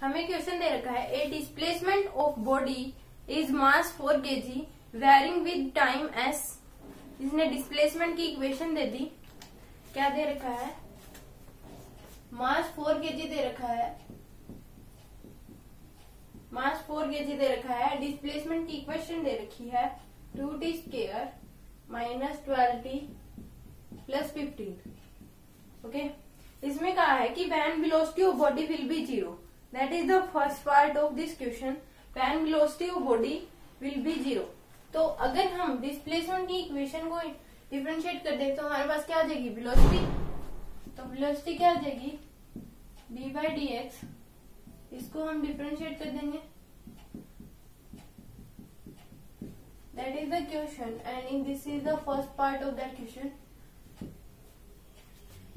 हमें क्वेश्चन दे रखा है a displacement of body is mass 4 kg varying with time as. इसने डिस्प्लेसमेंट की इक्वेशन दे दी। क्या दे रखा है? मास 4 kg दे रखा है। मास 4 kg दे रखा है। डिस्प्लेसमेंट की इक्वेशन दे रखी है 2t square minus 12t plus 15। Okay, इसमें कहा है कि when velocity of body will be 0। That is the first part of this question. When velocity of body will be 0। तो अगर हम डिस्प्लेसमेंट की इक्वेशन को डिफरेंशिएट कर दे तो हमारे पास क्या आ जाएगी? वेलोसिटी। तो वेलोसिटी क्या आ जाएगी? D by d x. इसको हम डिफरेंशिएट कर देंगे। That is the question and this is the first part of that question.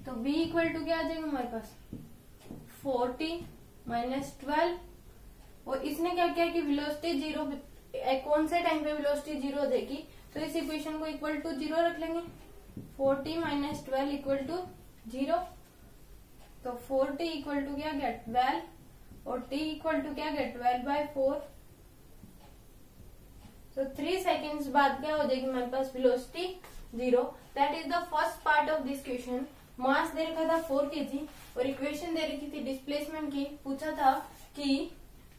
तो b इक्वल टू क्या आ जाएगा हमारे पास? 40 माइनस 12। और इसने क्या किया कि वेलोसिटी 0, कौन से टाइम पे वेलोसिटी 0 हो जाएगी? तो इस इक्वेशन को इक्वल टू 0 रख लेंगे। 40 माइनस 12 इक्वल टू 0। तो 40 इक्वल टू क्या गया? 12 और t इक्वल टू क्या गया? 12/4। तो 3 सेकेंड्स बाद क्या हो जाएगी हमारे पास? Velocity 0। That is the first part of this question. Mass दे रखा था 4 kg और इक्वेशन दे रखी थी डिस्प्लेसमेंट की। पूछा था कि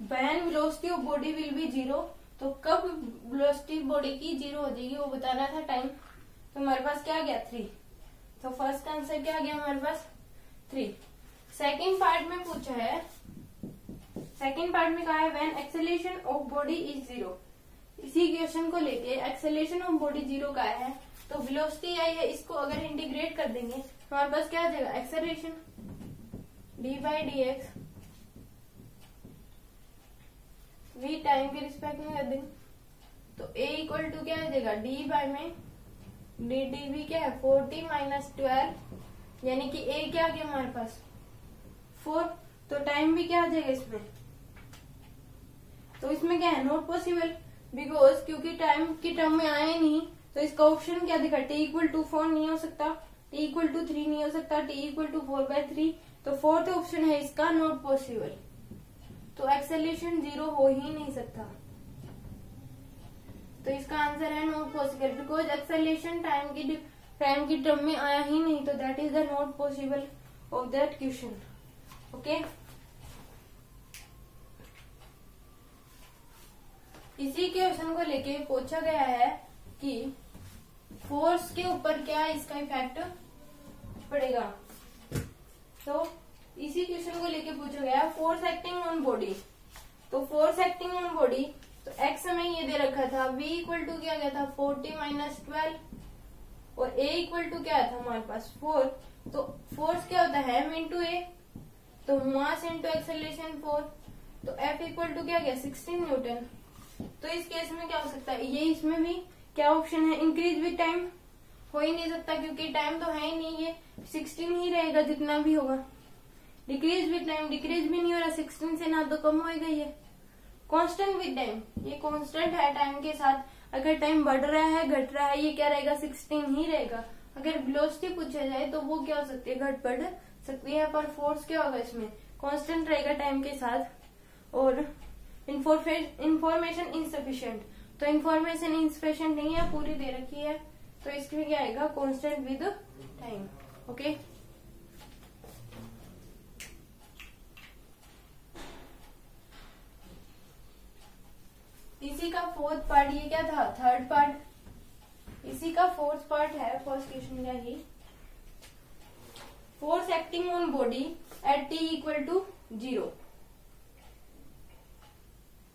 when velocity of body will be 0, तो कब वेलोसिटी बॉडी की 0 हो जाएगी वो बताना था टाइम। तो हमारे पास क्या गया? 3। तो फर्स्ट आंसर क्या गया हमारे पास? 3। सेकेंड पार्ट में पूछा है, सेकेंड पार्ट में कहा है when acceleration of body is 0। इसी क्वेश्चन को लेके एक्सेलरेशन ऑफ बॉडी 0 का है तो वेलोसिटी आई है, इसको अगर इंटीग्रेट कर देंगे तो हमारे पास क्या आ जाएगा? Acceleration d by d x v time के रिस्पेक्ट में कर देंगे। तो a इक्वल टू क्या आ जाएगा? डी बाई में डी डी भी क्या है? 40 माइनस 12 यानी कि a क्या आ गया हमारे पास? 4। तो टाइम भी क्या आ जाएगा इसमें? तो इसमें क्या है? नॉट पॉसिबल बिकॉज क्योंकि टाइम की टर्म में आए नहीं तो इसका ऑप्शन क्या दिखा? t इक्वल टू 4 नहीं हो सकता, t इक्वल टू 3 नहीं हो सकता, t इक्वल टू 4/3। तो फोर्थ ऑप्शन है इसका नॉट पॉसिबल। तो एक्सेलरेशन 0 हो ही नहीं सकता। तो इसका आंसर है not possible because acceleration time की टर्म में आया ही नहीं। तो that is the not possible of that question. Okay, इसी क्वेश्चन को लेके पूछा गया है कि फोर्स के ऊपर क्या इसका इफेक्ट पड़ेगा। तो इसी क्वेश्चन को लेके पूछा गया है फोर्स एक्टिंग ऑन बॉडी। तो फोर्स एक्टिंग ऑन बॉडी, तो एक्स में ये दे रखा था v इक्वल टू क्या गया था? 40 माइनस 12 और a इक्वल टू क्या था हमारे पास? 4। तो फोर्स क्या होता है? m इंटू ए। तो मास इंटू एक्सेलरेशन 4। तो F इक्वल टू क्या गया? 16 न्यूटन। तो इस केस में क्या हो सकता है? ये इसमें भी क्या ऑप्शन है? Increase with time. हो ही नहीं सकता क्योंकि टाइम तो है ही नहीं, ये 16 ही रहेगा जितना भी होगा। डिक्रीज विद टाइम, डिक्रीज भी नहीं हो रहा, 16 से ना तो कम होएगा। ये कांस्टेंट विद टाइम, ये कांस्टेंट है टाइम के साथ। अगर टाइम बढ़ रहा है घट रहा है, ये क्या रहेगा? 16 ही रहेगा। अगर वेलोसिटी पूछा जाए तो वो क्या हो सकती है? घट बढ़ सकती है। पर फोर्स क्या होगा इसमें? कांस्टेंट रहेगा टाइम के साथ। और इंफॉर्मेशन इनसफिशिएंट, तो इंफॉर्मेशन इनसफिशिएंट नहीं है, पूरी दे रखी है। तो इसमें क्या आएगा? Constant with time. ओके, इसी का फोर्थ पार्ट, ये क्या था? Third part. इसी का फोर्थ पार्ट है फर्स्ट क्वेश्चन का ही। Force acting on body at t equal to 0।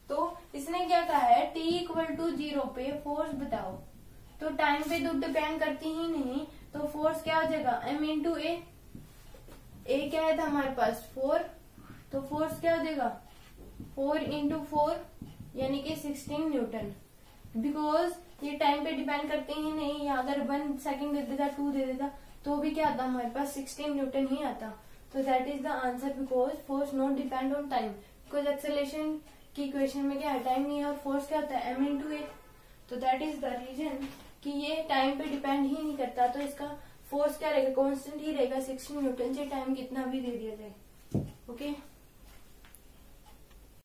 तो इसने क्या कहा है? t इक्वल टू 0 पे फोर्स बताओ। तो टाइम पे तो डिपेंड करती ही नहीं। तो फोर्स क्या हो जाएगा? m इंटू ए। ए क्या है था हमारे पास? 4। तो फोर्स क्या हो जाएगा? 4 इंटू 4 यानी कि 16 न्यूटन। बिकॉज ये टाइम पे डिपेंड करते ही नहीं। या अगर 1 सेकेंड दे देता, 2 दे देता, तो भी क्या आता हमारे पास? 16 न्यूटन ही आता। तो that is the answer because force not depend on time. Because acceleration की इक्वेशन में क्या है? टाइम नहीं है और फोर्स क्या होता है? m इंटू ए। तो दैट इज द रीजन कि ये टाइम पे डिपेंड ही नहीं करता। तो इसका फोर्स क्या रहेगा? कांस्टेंट ही रहेगा 16 न्यूटन, से टाइम कितना भी दे दिया जाए। ओके।